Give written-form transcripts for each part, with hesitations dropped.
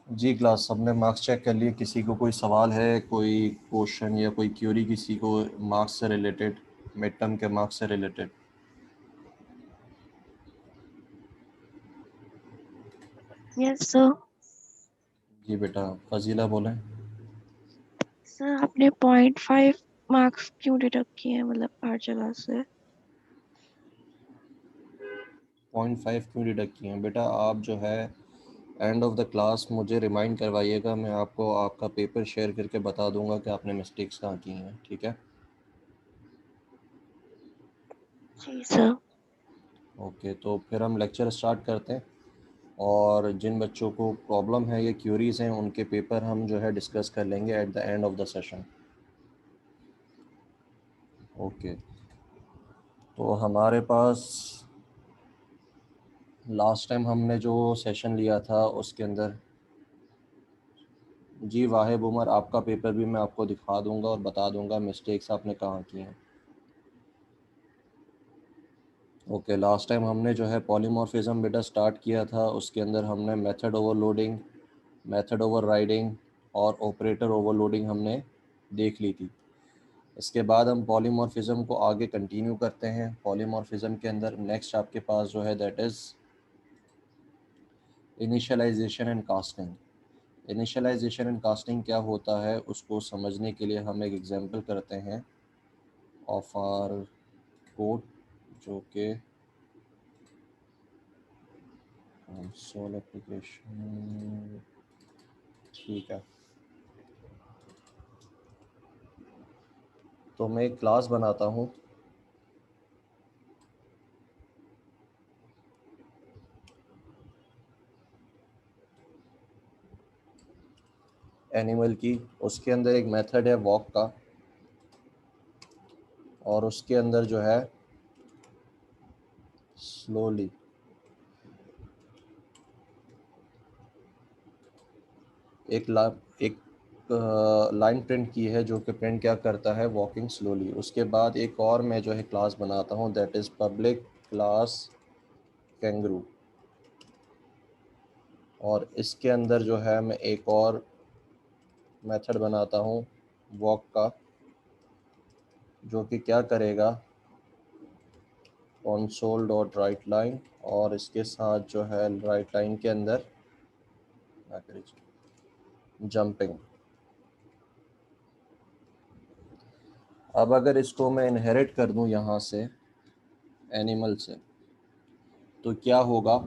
जी class सबने marks check कर लिए। किसी को कोई सवाल है, कोई क्वेश्चन या कोई क्यूरी किसी को मार्क्स से रिलेटेड, मिड टर्म के मार्क्स से रिलेटेड? Yes sir. जी बेटा, फजीला बोलें। सर आपने 0.5 मार्क्स क्यों डिडक्ट किए हैं, मतलब हर जगह से? 0.5 क्यों डिडक्ट किए हैं बेटा? आप जो है एंड ऑफ द क्लास मुझे रिमाइंड करवाइएगा, मैं आपको आपका पेपर शेयर करके बता दूंगा कि आपने मिस्टेक्स कहाँ की हैं, ठीक है? जी सर। ओके, तो फिर हम लेक्चर स्टार्ट करते हैं। और जिन बच्चों को प्रॉब्लम है या क्यूरीज़ हैं उनके पेपर हम जो है डिस्कस कर लेंगे at the end of the session. Okay, तो हमारे पास लास्ट टाइम हमने जो सेशन लिया था उसके अंदर, जी वाहिब उमर, आपका पेपर भी मैं आपको दिखा दूंगा और बता दूंगा मिस्टेक्स आपने कहाँ की हैं। ओके, लास्ट टाइम हमने जो है पॉलीमॉर्फिज्म बेटा स्टार्ट किया था। उसके अंदर हमने मेथड ओवरलोडिंग, मेथड ओवरराइडिंग और ऑपरेटर ओवरलोडिंग हमने देख ली थी। इसके बाद हम पॉलीमॉर्फिज्म को आगे कंटिन्यू करते हैं। पॉलीमॉर्फिज्म के अंदर नेक्स्ट आपके पास जो है that is initialization and casting. Initialization and casting क्या होता है उसको समझने के लिए हम एक एग्जांपल करते हैं ऑफ आर कोड, जो कि कंसोल एप्लीकेशन, ठीक है। तो मैं एक क्लास बनाता हूँ एनिमल की। उसके अंदर एक मेथड है वॉक का, और उसके अंदर जो है स्लोली एक लाइन प्रिंट की है, जो कि प्रिंट क्या करता है, वॉकिंग स्लोली। उसके बाद एक और मैं जो है क्लास बनाता हूँ that is public class kangaroo, और इसके अंदर जो है मैं एक और मेथड बनाता हूँ वॉक का, जो कि क्या करेगा, console डॉट राइट लाइन, और इसके साथ जो है राइट लाइन के अंदर जंपिंग। अब अगर इसको मैं इनहेरिट कर दूं यहाँ से एनिमल से, तो क्या होगा,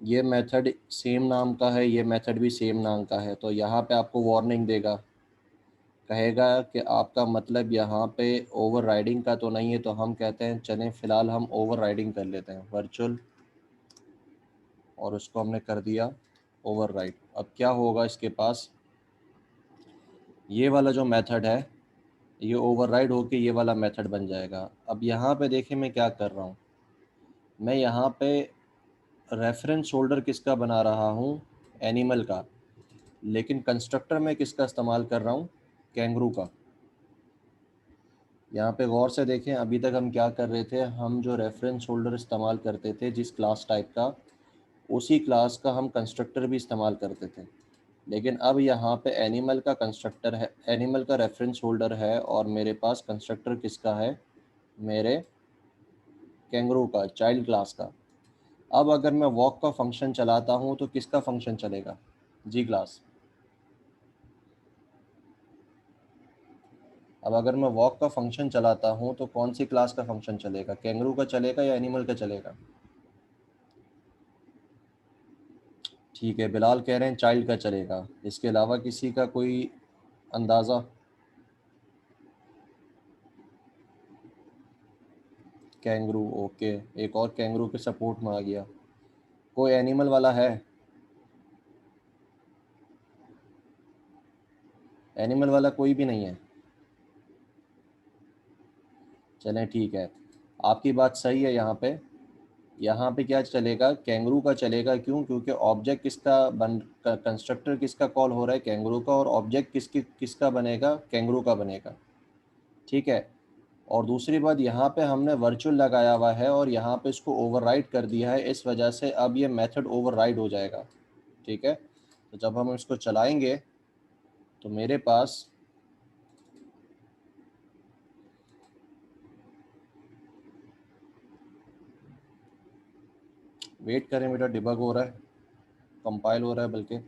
ये मेथड सेम नाम का है, ये मेथड भी सेम नाम का है, तो यहाँ पे आपको वार्निंग देगा, कहेगा कि आपका मतलब यहाँ पे ओवरराइडिंग का तो नहीं है। तो हम कहते हैं चलें फ़िलहाल हम ओवरराइडिंग कर लेते हैं, वर्चुअल, और उसको हमने कर दिया ओवरराइड। अब क्या होगा इसके पास, ये वाला जो मेथड है ये ओवरराइड होके ये वाला मेथड बन जाएगा। अब यहाँ पे देखें मैं क्या कर रहा हूँ, मैं यहाँ पे रेफरेंस होल्डर किसका बना रहा हूँ, एनिमल का, लेकिन कंस्ट्रक्टर में किसका इस्तेमाल कर रहा हूँ, कैंगरू का। यहाँ पे गौर से देखें, अभी तक हम क्या कर रहे थे, हम जो रेफरेंस होल्डर इस्तेमाल करते थे जिस क्लास टाइप का, उसी क्लास का हम कंस्ट्रक्टर भी इस्तेमाल करते थे। लेकिन अब यहाँ पे एनिमल का कंस्ट्रक्टर है, एनिमल का रेफरेंस होल्डर है, और मेरे पास कंस्ट्रक्टर किसका है, मेरे कैंगरू का, चाइल्ड क्लास का। अब अगर मैं वॉक का फंक्शन चलाता हूँ तो किसका फंक्शन चलेगा, जी क्लास? अब अगर मैं वॉक का फंक्शन चलाता हूँ तो कौन सी क्लास का फंक्शन चलेगा, कैंगरू का चलेगा या एनिमल का चलेगा? ठीक है, बिलाल कह रहे हैं चाइल्ड का चलेगा। इसके अलावा किसी का कोई अंदाज़ा? कैंगरू, ओके, एक और कैंगरू के सपोर्ट में आ गया। कोई एनिमल वाला है? एनिमल वाला कोई भी नहीं है? चलें ठीक है, आपकी बात सही है। यहाँ पे क्या चलेगा, कैंगरू का चलेगा। क्यों? क्योंकि ऑब्जेक्ट किसका बन, कंस्ट्रक्टर किसका कॉल हो रहा है, कैंगरू का, और ऑब्जेक्ट किसका बनेगा, कैंगरू का बनेगा। ठीक है, और दूसरी बात, यहाँ पे हमने वर्चुअल लगाया हुआ है और यहाँ पे इसको ओवरराइड कर दिया है, इस वजह से अब ये मेथड ओवरराइड हो जाएगा। ठीक है, तो जब हम इसको चलाएंगे तो मेरे पास वेट करें बेटा, डिबग हो रहा है, कंपाइल हो रहा है बल्कि।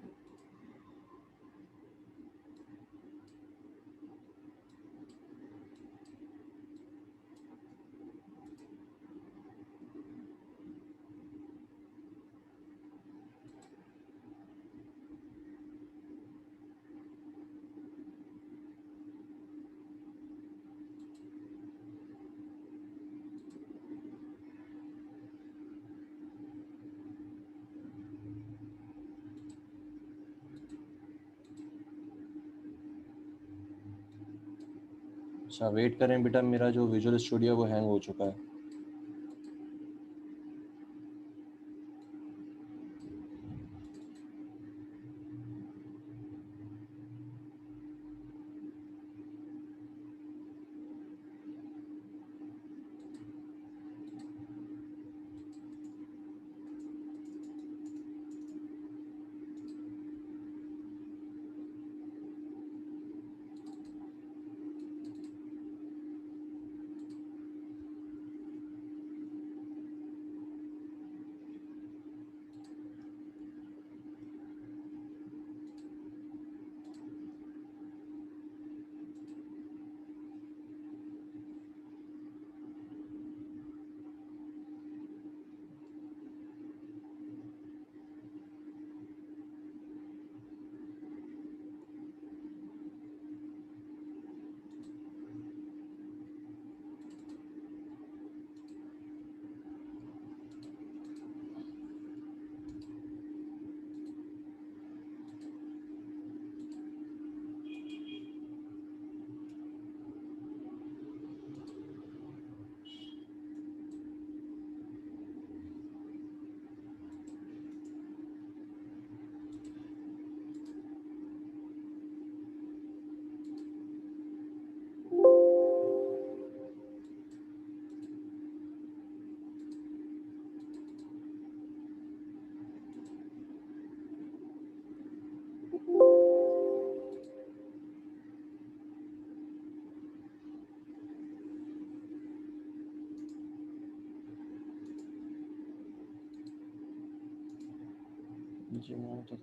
अच्छा वेट करें बेटा, मेरा जो विजुअल स्टूडियो वो हैंग हो चुका है। जी मैं तो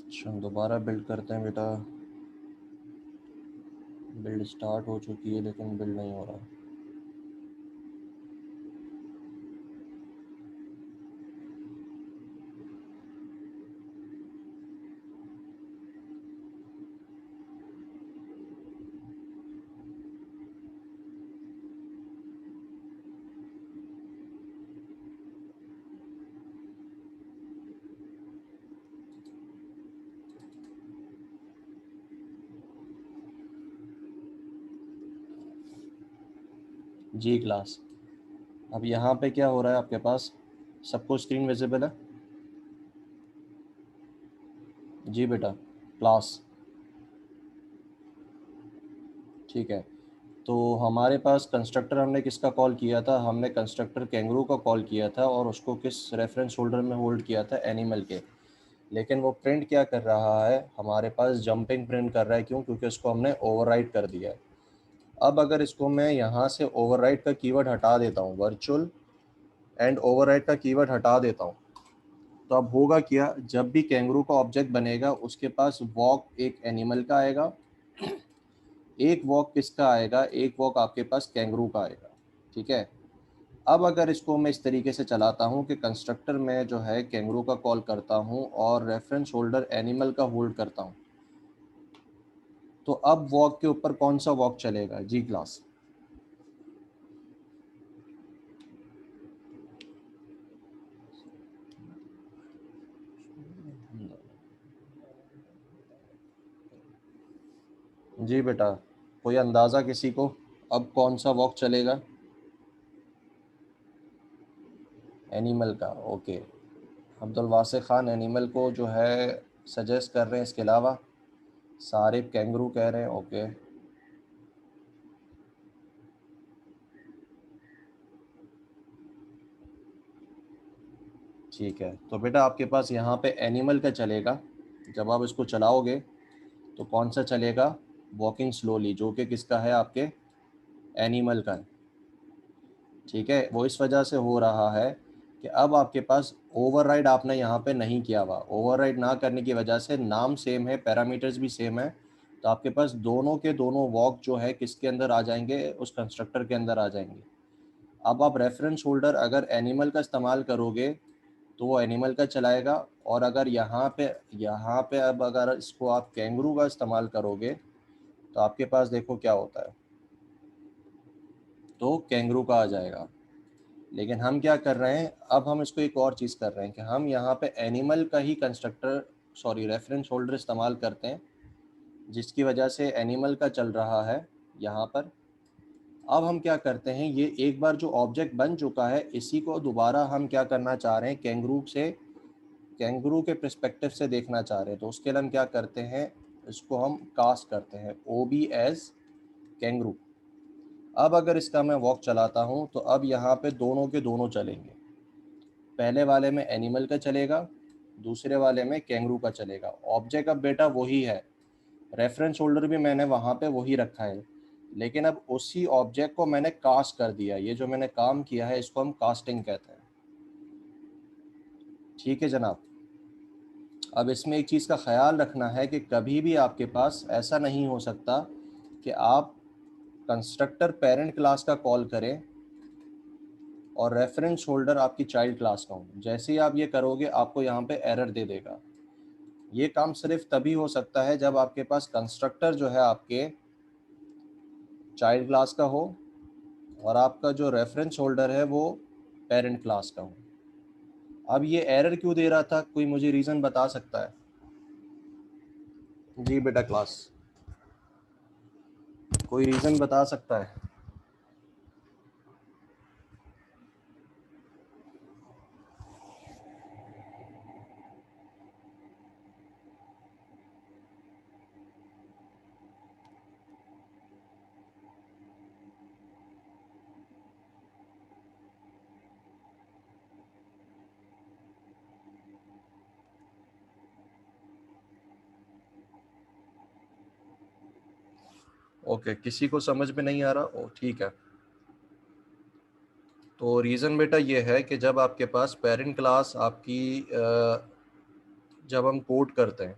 अच्छा हम दोबारा बिल्ड करते हैं बेटा। बिल्ड स्टार्ट हो चुकी है लेकिन बिल्ड नहीं हो रहा। जी क्लास। अब यहाँ पे क्या हो रहा है आपके पास, सबको स्क्रीन विजिबल है? जी बेटा, क्लास। ठीक है, तो हमारे पास कंस्ट्रक्टर हमने किसका कॉल किया था, हमने कंस्ट्रक्टर कैंगरू का कॉल किया था और उसको किस रेफरेंस होल्डर में होल्ड किया था, एनिमल के। लेकिन वो प्रिंट क्या कर रहा है, हमारे पास जंपिंग प्रिंट कर रहा है। क्यों? क्योंकि उसको हमने ओवरराइड कर दिया है। अब अगर इसको मैं यहाँ से ओवरराइड का कीवर्ड हटा देता हूँ, वर्चुअल एंड ओवरराइड का कीवर्ड हटा देता हूँ, तो अब होगा क्या, जब भी कैंगरू का ऑब्जेक्ट बनेगा उसके पास वॉक एक एनिमल का आएगा, एक वॉक किसका आएगा, एक वॉक आपके पास कैंगरू का आएगा। ठीक है, अब अगर इसको मैं इस तरीके से चलाता हूँ कि कंस्ट्रक्टर में जो है कैंगरू का कॉल करता हूँ और रेफरेंस होल्डर एनिमल का होल्ड करता हूँ, तो अब वॉक के ऊपर कौन सा वॉक चलेगा? जी क्लास। जी बेटा, कोई अंदाज़ा किसी को, अब कौन सा वॉक चलेगा? एनिमल का। ओके, अब्दुल वासे ख़ान एनिमल को जो है सजेस्ट कर रहे हैं, इसके अलावा सारिब कैंगरू कह रहे हैं। ओके, ठीक है, तो बेटा आपके पास यहाँ पे एनिमल का चलेगा। जब आप इसको चलाओगे तो कौन सा चलेगा? वॉकिंग स्लोली, जो कि किसका है? आपके एनिमल का है। ठीक है, वो इस वजह से हो रहा है कि अब आपके पास ओवरराइड आपने यहाँ पे नहीं किया हुआ। ओवरराइड ना करने की वजह से नाम सेम है, पैरामीटर्स भी सेम है, तो आपके पास दोनों के दोनों वॉक जो है किसके अंदर आ जाएंगे? उस कंस्ट्रक्टर के अंदर आ जाएंगे। अब आप रेफरेंस होल्डर अगर एनिमल का इस्तेमाल करोगे तो वो एनिमल का चलाएगा, और अगर यहाँ पे अब अगर इसको आप कैंगरू का इस्तेमाल करोगे तो आपके पास देखो क्या होता है, तो कैंगरू का आ जाएगा। लेकिन हम क्या कर रहे हैं, अब हम इसको एक और चीज़ कर रहे हैं कि हम यहाँ पे एनिमल का ही कंस्ट्रक्टर, सॉरी रेफरेंस होल्डर इस्तेमाल करते हैं, जिसकी वजह से एनिमल का चल रहा है यहाँ पर। अब हम क्या करते हैं, ये एक बार जो ऑब्जेक्ट बन चुका है इसी को दोबारा हम क्या करना चाह रहे हैं, कैंगरू के पर्सपेक्टिव से देखना चाह रहे हैं। तो उसके लिए हम क्या करते हैं, इसको हम कास्ट करते हैं OB एज कैंगरू। अब अगर इसका मैं वॉक चलाता हूँ तो अब यहाँ पे दोनों के दोनों चलेंगे। पहले वाले में एनिमल का चलेगा, दूसरे वाले में कैंगरू का चलेगा। ऑब्जेक्ट अब बेटा वही है, रेफरेंस होल्डर भी मैंने वहाँ पे वही रखा है, लेकिन अब उसी ऑब्जेक्ट को मैंने कास्ट कर दिया। ये जो मैंने काम किया है इसको हम कास्टिंग कहते हैं। ठीक है जनाब। अब इसमें एक चीज़ का ख्याल रखना है कि कभी भी आपके पास ऐसा नहीं हो सकता कि आप कंस्ट्रक्टर पेरेंट क्लास का कॉल करें और रेफरेंस होल्डर आपकी चाइल्ड क्लास का हो। जैसे ही आप ये करोगे आपको यहाँ पे एरर दे देगा। ये काम सिर्फ तभी हो सकता है जब आपके पास कंस्ट्रक्टर जो है आपके चाइल्ड क्लास का हो और आपका जो रेफरेंस होल्डर है वो पेरेंट क्लास का हो। अब ये एरर क्यों दे रहा था, कोई मुझे रीज़न बता सकता है? जी बेटा क्लास, कोई रीज़न बता सकता है? ओके, किसी को समझ में नहीं आ रहा? ओ ठीक है, तो रीज़न बेटा ये है कि जब आपके पास पेरेंट क्लास आपकी जब हम कोड करते हैं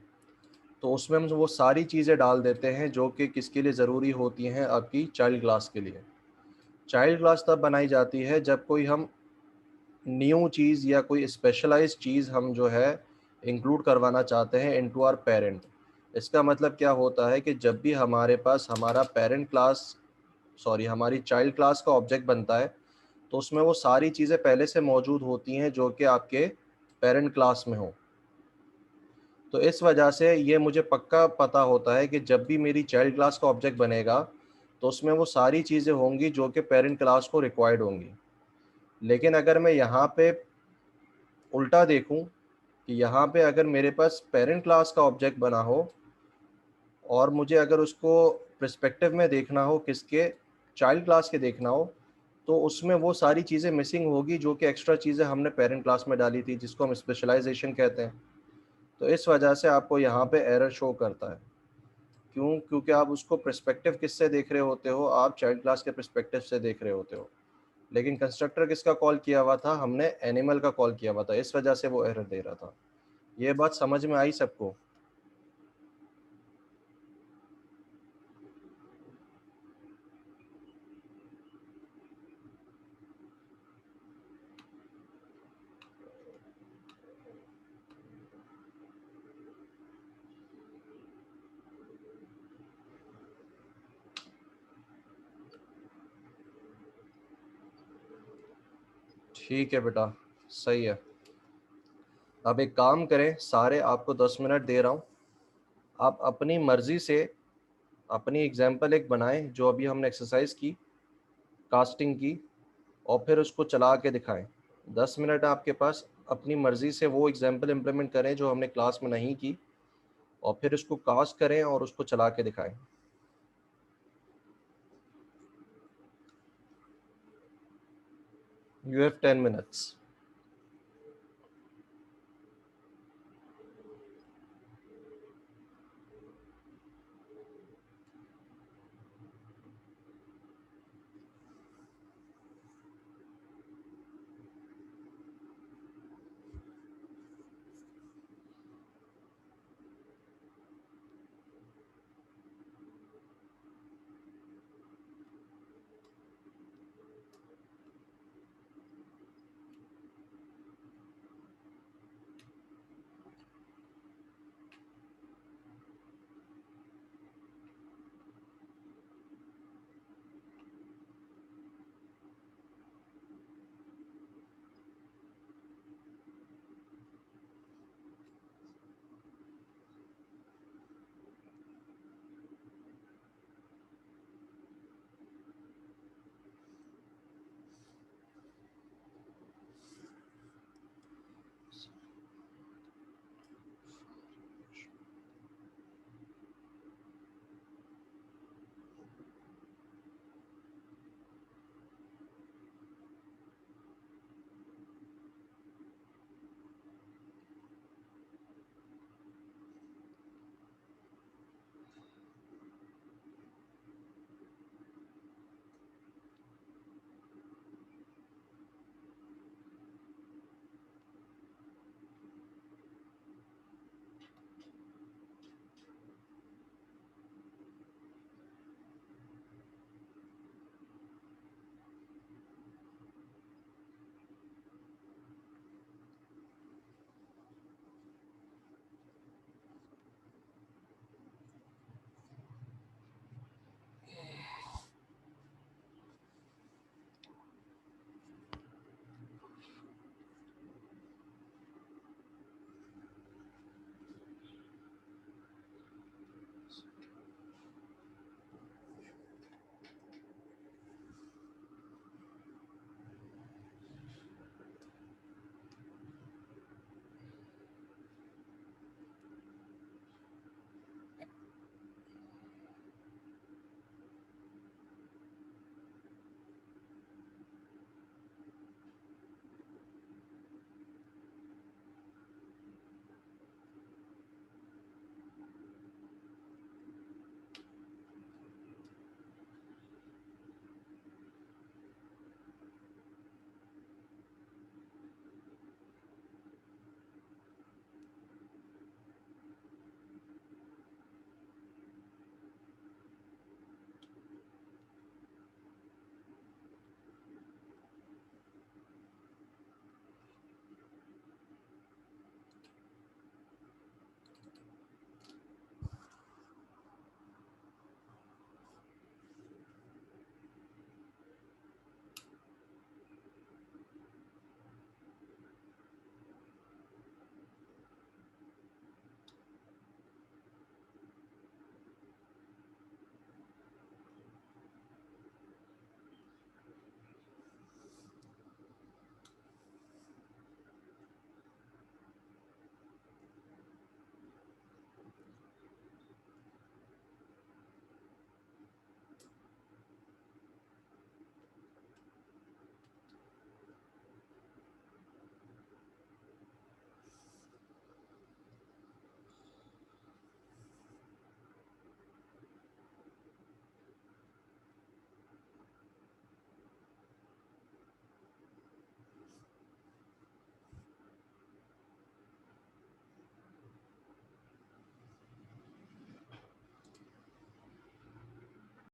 तो उसमें हम वो सारी चीज़ें डाल देते हैं जो कि किसके लिए ज़रूरी होती हैं, आपकी चाइल्ड क्लास के लिए। चाइल्ड क्लास तब बनाई जाती है जब कोई हम न्यू चीज़ या कोई स्पेशलाइज्ड चीज़ हम जो है इंक्लूड करवाना चाहते हैं इनटू आवर पेरेंट। इसका मतलब क्या होता है कि जब भी हमारे पास हमारा पेरेंट क्लास, सॉरी हमारी चाइल्ड क्लास का ऑब्जेक्ट बनता है तो उसमें वो सारी चीज़ें पहले से मौजूद होती हैं जो कि आपके पेरेंट क्लास में हो। तो इस वजह से ये मुझे पक्का पता होता है कि जब भी मेरी चाइल्ड क्लास का ऑब्जेक्ट बनेगा तो उसमें वो सारी चीज़ें होंगी जो कि पेरेंट क्लास को रिक्वायर्ड होंगी। लेकिन अगर मैं यहाँ पे उल्टा देखूँ कि यहाँ पे अगर मेरे पास पेरेंट क्लास का ऑब्जेक्ट बना हो और मुझे अगर उसको पर्सपेक्टिव में देखना हो, किसके, चाइल्ड क्लास के देखना हो, तो उसमें वो सारी चीज़ें मिसिंग होगी जो कि एक्स्ट्रा चीज़ें हमने पेरेंट क्लास में डाली थी, जिसको हम स्पेशलाइजेशन कहते हैं। तो इस वजह से आपको यहाँ पे एरर शो करता है। क्यों? क्योंकि आप उसको पर्सपेक्टिव किससे देख रहे होते हो, आप चाइल्ड क्लास के पर्सपेक्टिव से देख रहे होते हो। लेकिन कंस्ट्रक्टर किसका कॉल किया हुआ था? हमने एनिमल का कॉल किया हुआ था, इस वजह से वो एरर दे रहा था। ये बात समझ में आई सबको? ठीक है बेटा, सही है। अब एक काम करें, सारे आपको 10 मिनट दे रहा हूँ, आप अपनी मर्जी से अपनी एग्जाम्पल एक बनाएं जो अभी हमने एक्सरसाइज की कास्टिंग की, और फिर उसको चला के दिखाएं। 10 मिनट आपके पास, अपनी मर्जी से वो एग्जाम्पल इम्प्लीमेंट करें जो हमने क्लास में नहीं की, और फिर उसको कास्ट करें और उसको चला के दिखाएं। You have 10 minutes.